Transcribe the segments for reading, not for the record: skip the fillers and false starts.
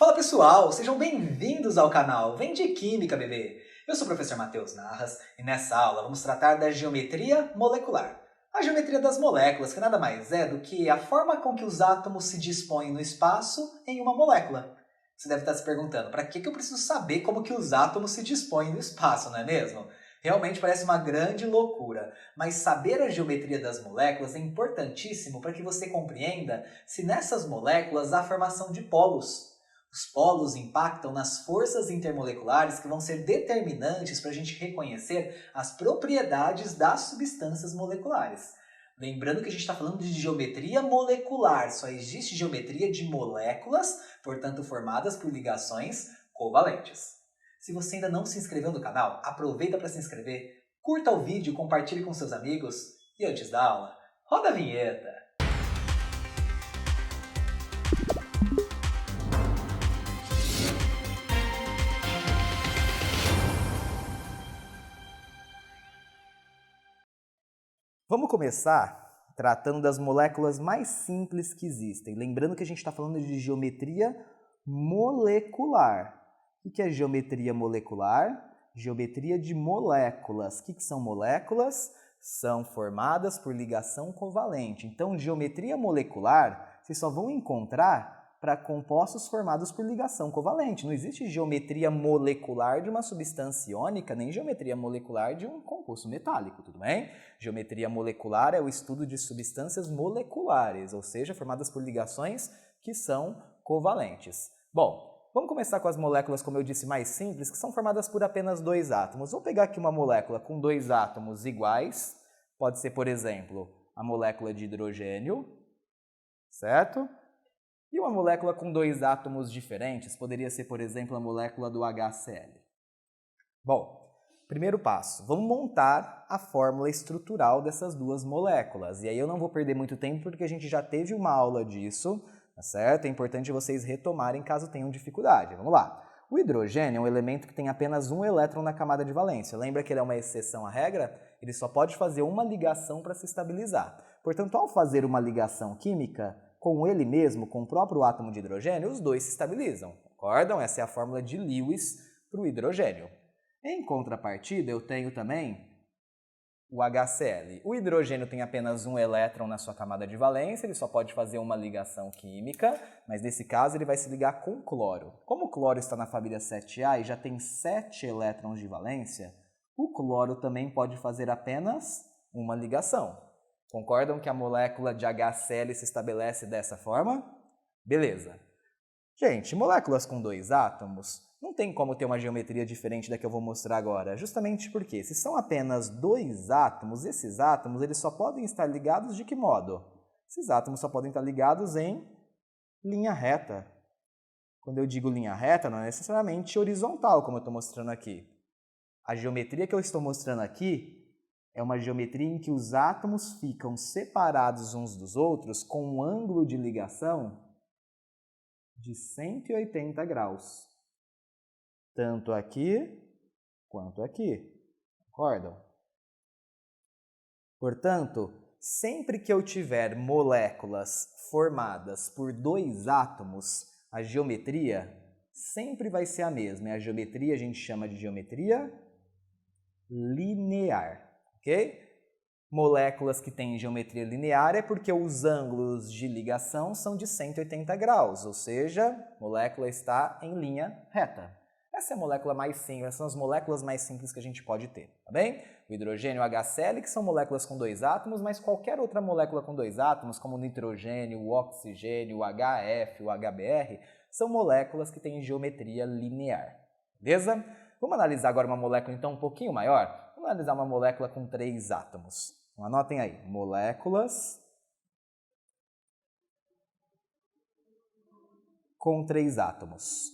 Fala pessoal, sejam bem-vindos ao canal Vem de Química, bebê! Eu sou o professor Matheus Narras e nessa aula vamos tratar da geometria molecular. A geometria das moléculas, que nada mais é do que a forma com que os átomos se dispõem no espaço em uma molécula. Você deve estar se perguntando, para que eu preciso saber como que os átomos se dispõem no espaço, não é mesmo? Realmente parece uma grande loucura, mas saber a geometria das moléculas é importantíssimo para que você compreenda se nessas moléculas há formação de polos. Os polos impactam nas forças intermoleculares que vão ser determinantes para a gente reconhecer as propriedades das substâncias moleculares. Lembrando que a gente está falando de geometria molecular, só existe geometria de moléculas, portanto formadas por ligações covalentes. Se você ainda não se inscreveu no canal, aproveita para se inscrever, curta o vídeo, compartilhe com seus amigos e antes da aula, roda a vinheta! Vamos começar tratando das moléculas mais simples que existem. Lembrando que a gente está falando de geometria molecular. O que é geometria molecular? Geometria de moléculas. O que são moléculas? São formadas por ligação covalente. Então, geometria molecular, vocês só vão encontrar para compostos formados por ligação covalente. Não existe geometria molecular de uma substância iônica, nem geometria molecular de um composto metálico, tudo bem? Geometria molecular é o estudo de substâncias moleculares, ou seja, formadas por ligações que são covalentes. Bom, vamos começar com as moléculas, como eu disse, mais simples, que são formadas por apenas dois átomos. Vou pegar aqui uma molécula com dois átomos iguais, pode ser, por exemplo, a molécula de hidrogênio, certo? E uma molécula com dois átomos diferentes poderia ser, por exemplo, a molécula do HCl. Bom, primeiro passo, vamos montar a fórmula estrutural dessas duas moléculas. E aí eu não vou perder muito tempo porque a gente já teve uma aula disso, tá certo? É importante vocês retomarem caso tenham dificuldade. Vamos lá. O hidrogênio é um elemento que tem apenas um elétron na camada de valência. Lembra que ele é uma exceção à regra? Ele só pode fazer uma ligação para se estabilizar. Portanto, ao fazer uma ligação química, com ele mesmo, com o próprio átomo de hidrogênio, os dois se estabilizam. Concordam? Essa é a fórmula de Lewis para o hidrogênio. Em contrapartida, eu tenho também o HCl. O hidrogênio tem apenas um elétron na sua camada de valência, ele só pode fazer uma ligação química, mas nesse caso ele vai se ligar com cloro. Como o cloro está na família 7A e já tem 7 elétrons de valência, o cloro também pode fazer apenas uma ligação. Concordam que a molécula de HCl se estabelece dessa forma? Beleza. Gente, moléculas com dois átomos não tem como ter uma geometria diferente da que eu vou mostrar agora, justamente porque se são apenas dois átomos, esses átomos eles só podem estar ligados de que modo? Esses átomos só podem estar ligados em linha reta. Quando eu digo linha reta, não é necessariamente horizontal, como eu estou mostrando aqui. A geometria que eu estou mostrando aqui é uma geometria em que os átomos ficam separados uns dos outros com um ângulo de ligação de 180 graus. Tanto aqui quanto aqui. Concordam? Portanto, sempre que eu tiver moléculas formadas por dois átomos, a geometria sempre vai ser a mesma. E a geometria a gente chama de geometria linear. Ok? Moléculas que têm geometria linear é porque os ângulos de ligação são de 180 graus, ou seja, a molécula está em linha reta. Essa é a molécula mais simples, essas são as moléculas mais simples que a gente pode ter, tá bem? O hidrogênio e o HCl, que são moléculas com dois átomos, mas qualquer outra molécula com dois átomos, como o nitrogênio, o oxigênio, o HF, o HBr, são moléculas que têm geometria linear, beleza? Vamos analisar agora uma molécula então um pouquinho maior? Vamos analisar uma molécula com 3 átomos. Então, anotem aí, moléculas com 3 átomos.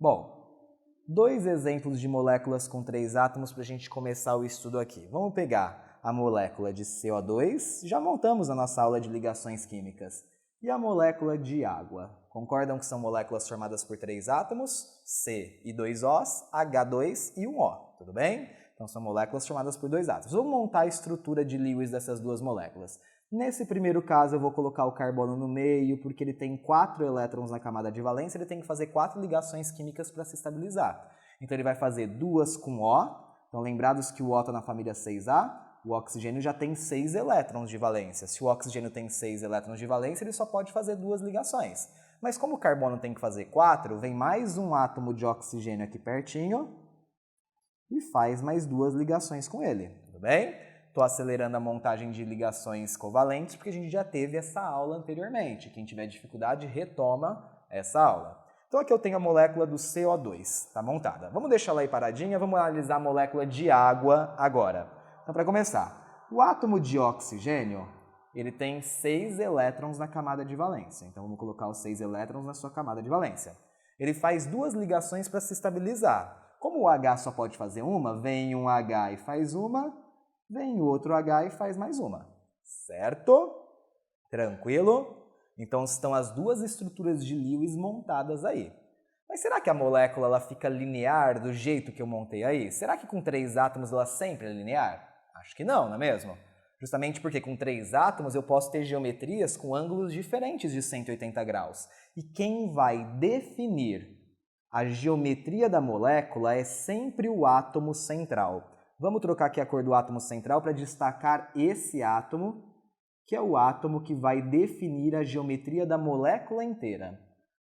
Bom, 2 exemplos de moléculas com 3 átomos para a gente começar o estudo aqui. Vamos pegar a molécula de CO2, já montamos a nossa aula de ligações químicas, e a molécula de água. Concordam que são moléculas formadas por 3 átomos? C e 2 Os, H2 e um O, tudo bem? Então são moléculas formadas por 2 átomos. Vamos montar a estrutura de Lewis dessas duas moléculas. Nesse primeiro caso, eu vou colocar o carbono no meio, porque ele tem 4 elétrons na camada de valência, ele tem que fazer 4 ligações químicas para se estabilizar. Então ele vai fazer 2 com O, então lembrados que o O está na família 6A, o oxigênio já tem 6 elétrons de valência. Se o oxigênio tem 6 elétrons de valência, ele só pode fazer 2 ligações. Mas como o carbono tem que fazer 4, vem mais um átomo de oxigênio aqui pertinho e faz mais 2 ligações com ele, tudo bem? Estou acelerando a montagem de ligações covalentes porque a gente já teve essa aula anteriormente. Quem tiver dificuldade, retoma essa aula. Então aqui eu tenho a molécula do CO2, está montada. Vamos deixar ela aí paradinha, vamos analisar a molécula de água agora. Então para começar, o átomo de oxigênio, ele tem 6 elétrons na camada de valência. Então vamos colocar os 6 elétrons na sua camada de valência. Ele faz 2 ligações para se estabilizar. Como o H só pode fazer uma, vem um H e faz uma, vem o outro H e faz mais uma, certo? Tranquilo? Então estão as 2 estruturas de Lewis montadas aí. Mas será que a molécula ela fica linear do jeito que eu montei aí? Será que com 3 átomos ela sempre é linear? Acho que não é mesmo? Justamente porque com 3 átomos eu posso ter geometrias com ângulos diferentes de 180 graus. E quem vai definir a geometria da molécula é sempre o átomo central. Vamos trocar aqui a cor do átomo central para destacar esse átomo, que é o átomo que vai definir a geometria da molécula inteira.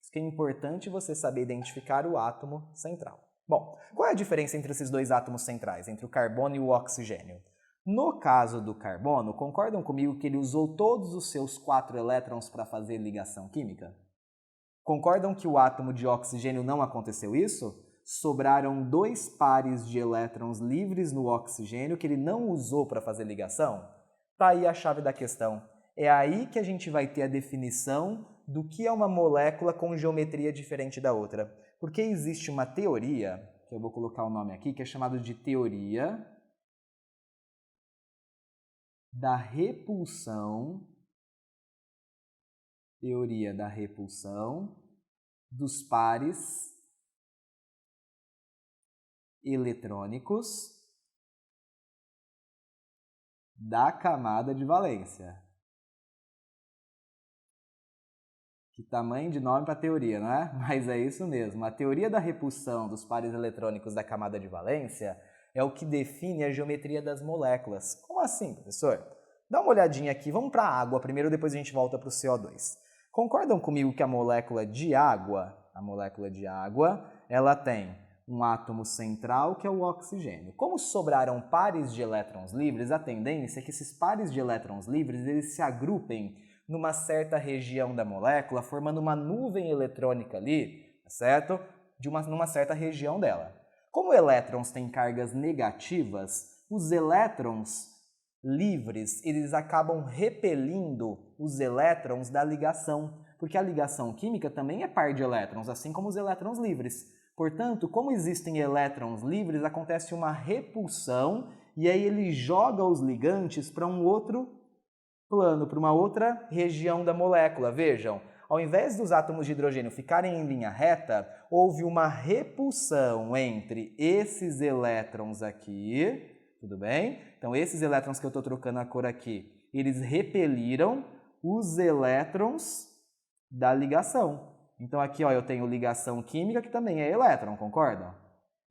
Isso que é importante você saber identificar o átomo central. Bom, qual é a diferença entre esses 2 átomos centrais, entre o carbono e o oxigênio? No caso do carbono, concordam comigo que ele usou todos os seus 4 elétrons para fazer ligação química? Concordam que o átomo de oxigênio não aconteceu isso? Sobraram 2 pares de elétrons livres no oxigênio que ele não usou para fazer ligação? Tá aí a chave da questão. É aí que a gente vai ter a definição do que é uma molécula com geometria diferente da outra. Porque existe uma teoria, que eu vou colocar o nome aqui, que é chamada de teoria da repulsão. Teoria da repulsão dos pares eletrônicos da camada de valência. Que tamanho de nome para teoria, não é? Mas é isso mesmo. A teoria da repulsão dos pares eletrônicos da camada de valência é o que define a geometria das moléculas. Como assim, professor? Dá uma olhadinha aqui. Vamos para a água primeiro, depois a gente volta para o CO2. Concordam comigo que a molécula de água, ela tem um átomo central, que é o oxigênio. Como sobraram pares de elétrons livres, a tendência é que esses pares de elétrons livres eles se agrupem numa certa região da molécula, formando uma nuvem eletrônica ali, certo? Numa certa região dela. Como elétrons têm cargas negativas, os elétrons livres, eles acabam repelindo os elétrons da ligação, porque a ligação química também é par de elétrons, assim como os elétrons livres. Portanto, como existem elétrons livres, acontece uma repulsão e aí ele joga os ligantes para um outro plano, para uma outra região da molécula. Vejam, ao invés dos átomos de hidrogênio ficarem em linha reta, houve uma repulsão entre esses elétrons aqui, tudo bem? Então, esses elétrons que eu estou trocando a cor aqui, eles repeliram os elétrons da ligação. Então, aqui ó, eu tenho ligação química, que também é elétron, concordam?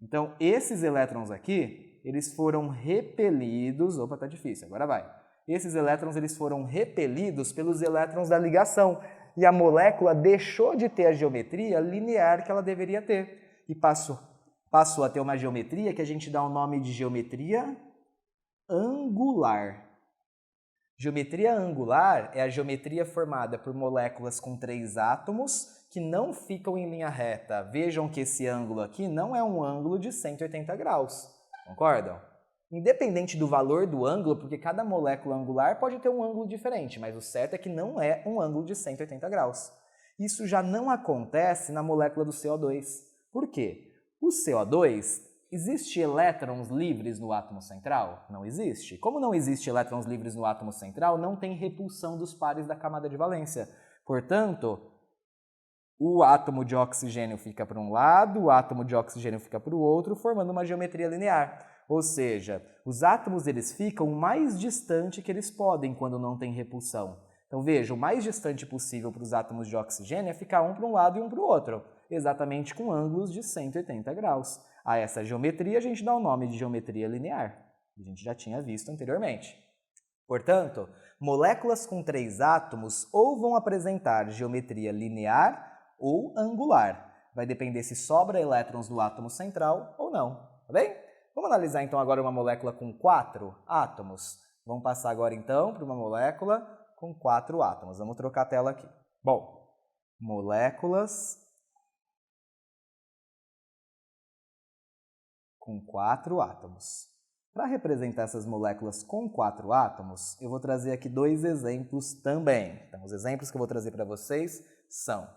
Então, esses elétrons aqui, eles foram repelidos... Opa, tá difícil, agora vai. Esses elétrons eles foram repelidos pelos elétrons da ligação. E a molécula deixou de ter a geometria linear que ela deveria ter. E passou a ter uma geometria que a gente dá o nome de geometria angular. Geometria angular é a geometria formada por moléculas com 3 átomos que não ficam em linha reta. Vejam que esse ângulo aqui não é um ângulo de 180 graus. Concordam? Independente do valor do ângulo, porque cada molécula angular pode ter um ângulo diferente, mas o certo é que não é um ângulo de 180 graus. Isso já não acontece na molécula do CO2. Por quê? O CO2, existe elétrons livres no átomo central? Não existe. Como não existe elétrons livres no átomo central, não tem repulsão dos pares da camada de valência. Portanto, o átomo de oxigênio fica para um lado, o átomo de oxigênio fica para o outro, formando uma geometria linear. Ou seja, os átomos eles ficam o mais distante que eles podem quando não tem repulsão. Então veja, o mais distante possível para os átomos de oxigênio é ficar um para um lado e um para o outro, exatamente com ângulos de 180 graus. A essa geometria a gente dá o nome de geometria linear. A gente já tinha visto anteriormente. Portanto, moléculas com 3 átomos ou vão apresentar geometria linear ou angular. Vai depender se sobra elétrons do átomo central ou não, tá bem? Vamos analisar então agora uma molécula com 4 átomos. Vamos passar agora então para uma molécula com 4 átomos. Vamos trocar a tela aqui. Bom, moléculas com 4 átomos. Para representar essas moléculas com 4 átomos, eu vou trazer aqui 2 exemplos também. Então, os exemplos que eu vou trazer para vocês são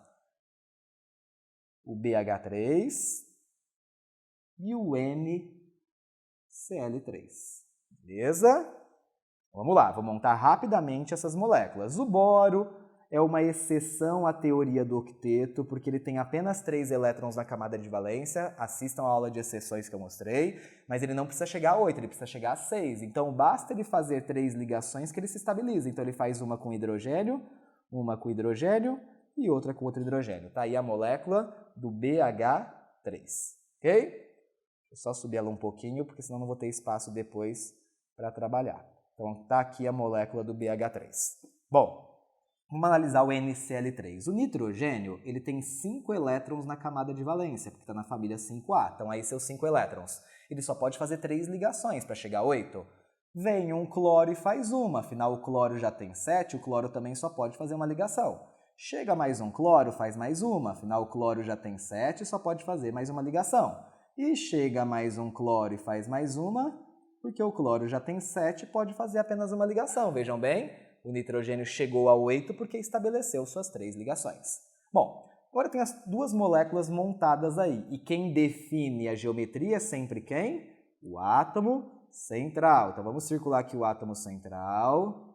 o BH3 e o NCl3. Beleza? Vamos lá, vou montar rapidamente essas moléculas. O boro é uma exceção à teoria do octeto, porque ele tem apenas 3 elétrons na camada de valência. Assistam a aula de exceções que eu mostrei, mas ele não precisa chegar a 8, ele precisa chegar a 6. Então, basta ele fazer 3 ligações que ele se estabiliza. Então, ele faz uma com hidrogênio e outra com outro hidrogênio. Tá aí a molécula do BH3, ok? Deixa eu só subir ela um pouquinho, porque senão não vou ter espaço depois para trabalhar. Então, tá aqui a molécula do BH3. Bom, vamos analisar o NCl3. O nitrogênio, ele tem 5 elétrons na camada de valência, porque está na família 5A. Então, aí seus 5 elétrons. Ele só pode fazer 3 ligações para chegar a 8. Vem um cloro e faz uma, afinal o cloro já tem 7, o cloro também só pode fazer uma ligação. Chega mais um cloro, faz mais uma, afinal o cloro já tem 7, só pode fazer mais uma ligação. E chega mais um cloro e faz mais uma, porque o cloro já tem 7, pode fazer apenas uma ligação. Vejam bem, o nitrogênio chegou a 8 porque estabeleceu suas 3 ligações. Bom, agora tem as 2 moléculas montadas aí. E quem define a geometria é sempre quem? O átomo central. Então vamos circular aqui o átomo central.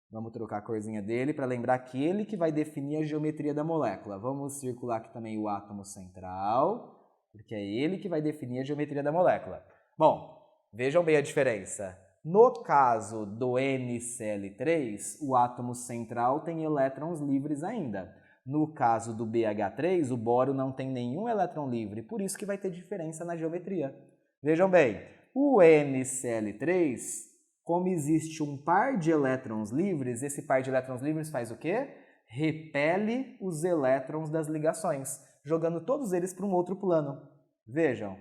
Vamos trocar a corzinha dele para lembrar aquele que vai definir a geometria da molécula. Vamos circular aqui também o átomo central, porque é ele que vai definir a geometria da molécula. Bom, vejam bem a diferença. No caso do NCl3, o átomo central tem elétrons livres ainda. No caso do BH3, o boro não tem nenhum elétron livre, por isso que vai ter diferença na geometria. Vejam bem, o NCl3, como existe um par de elétrons livres, esse par de elétrons livres faz o quê? Repele os elétrons das ligações, jogando todos eles para um outro plano. Vejam.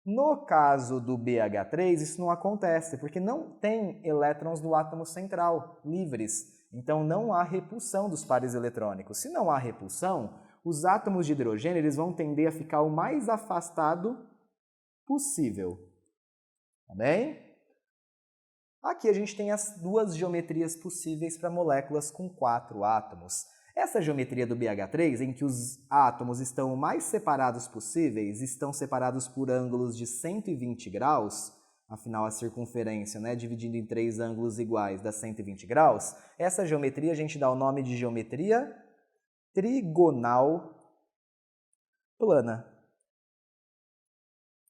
No caso do BH3, isso não acontece, porque não tem elétrons do átomo central livres. Então, não há repulsão dos pares eletrônicos. Se não há repulsão, os átomos de hidrogênio eles vão tender a ficar o mais afastado possível. Tá bem? Aqui a gente tem as 2 geometrias possíveis para moléculas com 4 átomos. Essa geometria do BH3, em que os átomos estão o mais separados possíveis, estão separados por ângulos de 120 graus, afinal a circunferência, dividindo em 3 ângulos iguais dá 120 graus, essa geometria a gente dá o nome de geometria trigonal plana.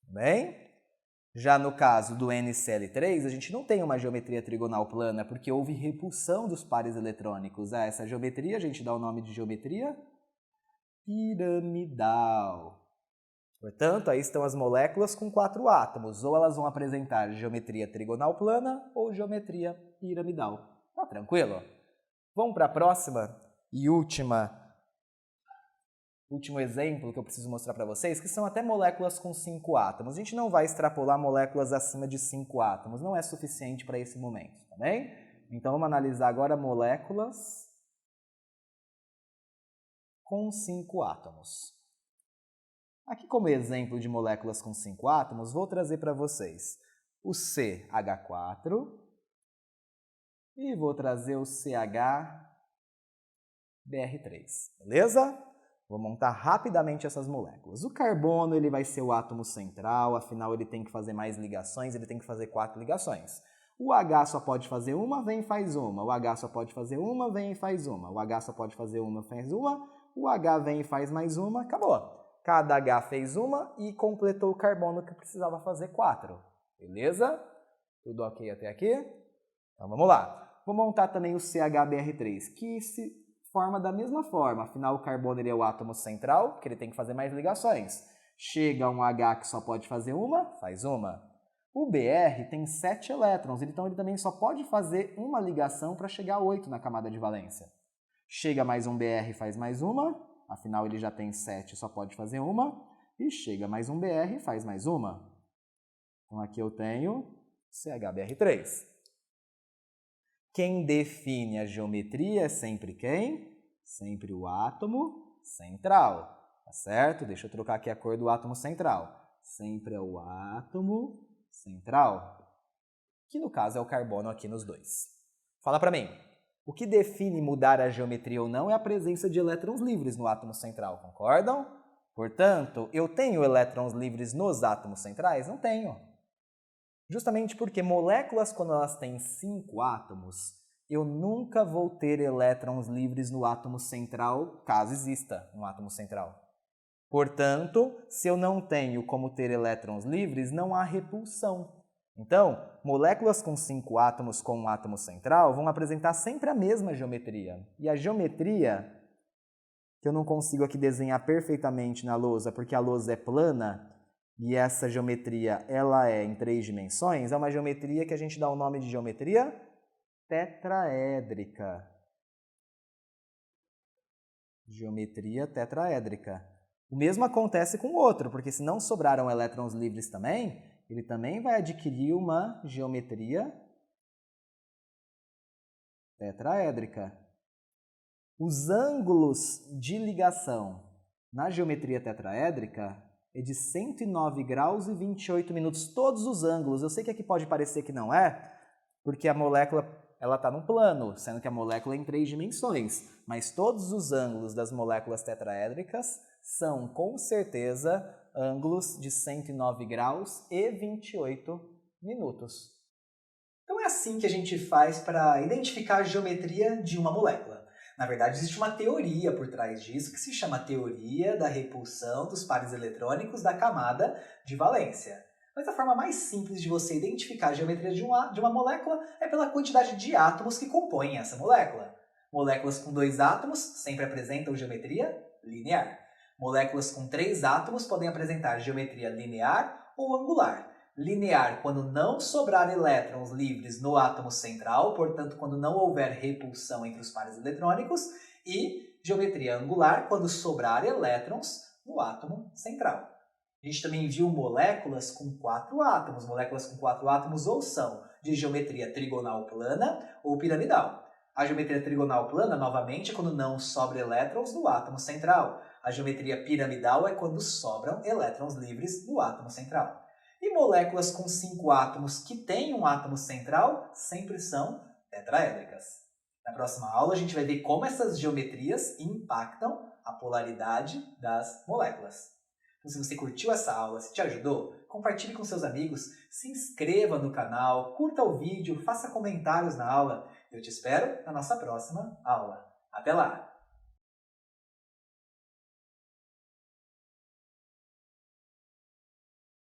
Bem? Já no caso do NCl3, a gente não tem uma geometria trigonal plana, porque houve repulsão dos pares eletrônicos. A essa geometria a gente dá o nome de geometria piramidal. Portanto, aí estão as moléculas com 4 átomos. Ou elas vão apresentar geometria trigonal plana ou geometria piramidal. Tá tranquilo? Vamos para a próxima e último exemplo que eu preciso mostrar para vocês, que são até moléculas com 5 átomos. A gente não vai extrapolar moléculas acima de 5 átomos, não é suficiente para esse momento, tá bem? Então vamos analisar agora moléculas com 5 átomos. Aqui como exemplo de moléculas com 5 átomos, vou trazer para vocês o CH4 e vou trazer o CHBr3, beleza? Vou montar rapidamente essas moléculas. O carbono ele vai ser o átomo central, afinal ele tem que fazer mais ligações, ele tem que fazer 4 ligações. O H só pode fazer uma, vem e faz uma. O H só pode fazer uma, vem e faz uma. O H só pode fazer uma, faz uma. O H vem e faz mais uma, acabou. cada H fez uma e completou o carbono que precisava fazer 4. Beleza? Tudo ok até aqui? Então vamos lá. Vou montar também o CHBr3, que se forma da mesma forma. Afinal, o carbono ele é o átomo central, que ele tem que fazer mais ligações. Chega um H que só pode fazer uma, faz uma. O Br tem 7 elétrons, então ele também só pode fazer uma ligação para chegar a 8 na camada de valência. Chega mais um Br, faz mais uma, afinal ele já tem 7, só pode fazer uma. E chega mais um Br, faz mais uma. Então aqui eu tenho CHBr3. Quem define a geometria é sempre quem? Sempre o átomo central, tá certo? Deixa eu trocar aqui a cor do átomo central. Sempre é o átomo central, que no caso é o carbono aqui nos dois. Fala pra mim, o que define mudar a geometria ou não é a presença de elétrons livres no átomo central, concordam? Portanto, eu tenho elétrons livres nos átomos centrais? Não tenho. Justamente porque moléculas, quando elas têm 5 átomos, eu nunca vou ter elétrons livres no átomo central, caso exista um átomo central. Portanto, se eu não tenho como ter elétrons livres, não há repulsão. Então, moléculas com 5 átomos com um átomo central vão apresentar sempre a mesma geometria. E a geometria, que eu não consigo aqui desenhar perfeitamente na lousa, porque a lousa é plana, e essa geometria ela é em 3 dimensões, é uma geometria que a gente dá o nome de geometria tetraédrica. Geometria tetraédrica. O mesmo acontece com o outro, porque se não sobraram elétrons livres também, ele também vai adquirir uma geometria tetraédrica. Os ângulos de ligação na geometria tetraédrica é de 109 graus e 28 minutos, todos os ângulos. Eu sei que aqui pode parecer que não é, porque a molécula está no plano, sendo que a molécula é em 3 dimensões. Mas todos os ângulos das moléculas tetraédricas são, com certeza, ângulos de 109 graus e 28 minutos. Então é assim que a gente faz para identificar a geometria de uma molécula. Na verdade, existe uma teoria por trás disso que se chama teoria da repulsão dos pares eletrônicos da camada de valência. Mas a forma mais simples de você identificar a geometria de uma molécula é pela quantidade de átomos que compõem essa molécula. Moléculas com 2 átomos sempre apresentam geometria linear. Moléculas com 3 átomos podem apresentar geometria linear ou angular. Linear quando não sobrar elétrons livres no átomo central, portanto, quando não houver repulsão entre os pares eletrônicos, e geometria angular quando sobrar elétrons no átomo central. A gente também viu moléculas com 4 átomos. Moléculas com 4 átomos ou são de geometria trigonal plana ou piramidal. A geometria trigonal plana, novamente, é quando não sobra elétrons no átomo central. A geometria piramidal é quando sobram elétrons livres no átomo central. E moléculas com 5 átomos que têm um átomo central sempre são tetraédricas. Na próxima aula a gente vai ver como essas geometrias impactam a polaridade das moléculas. Então, se você curtiu essa aula, se te ajudou, compartilhe com seus amigos, se inscreva no canal, curta o vídeo, faça comentários na aula. Eu te espero na nossa próxima aula. Até lá!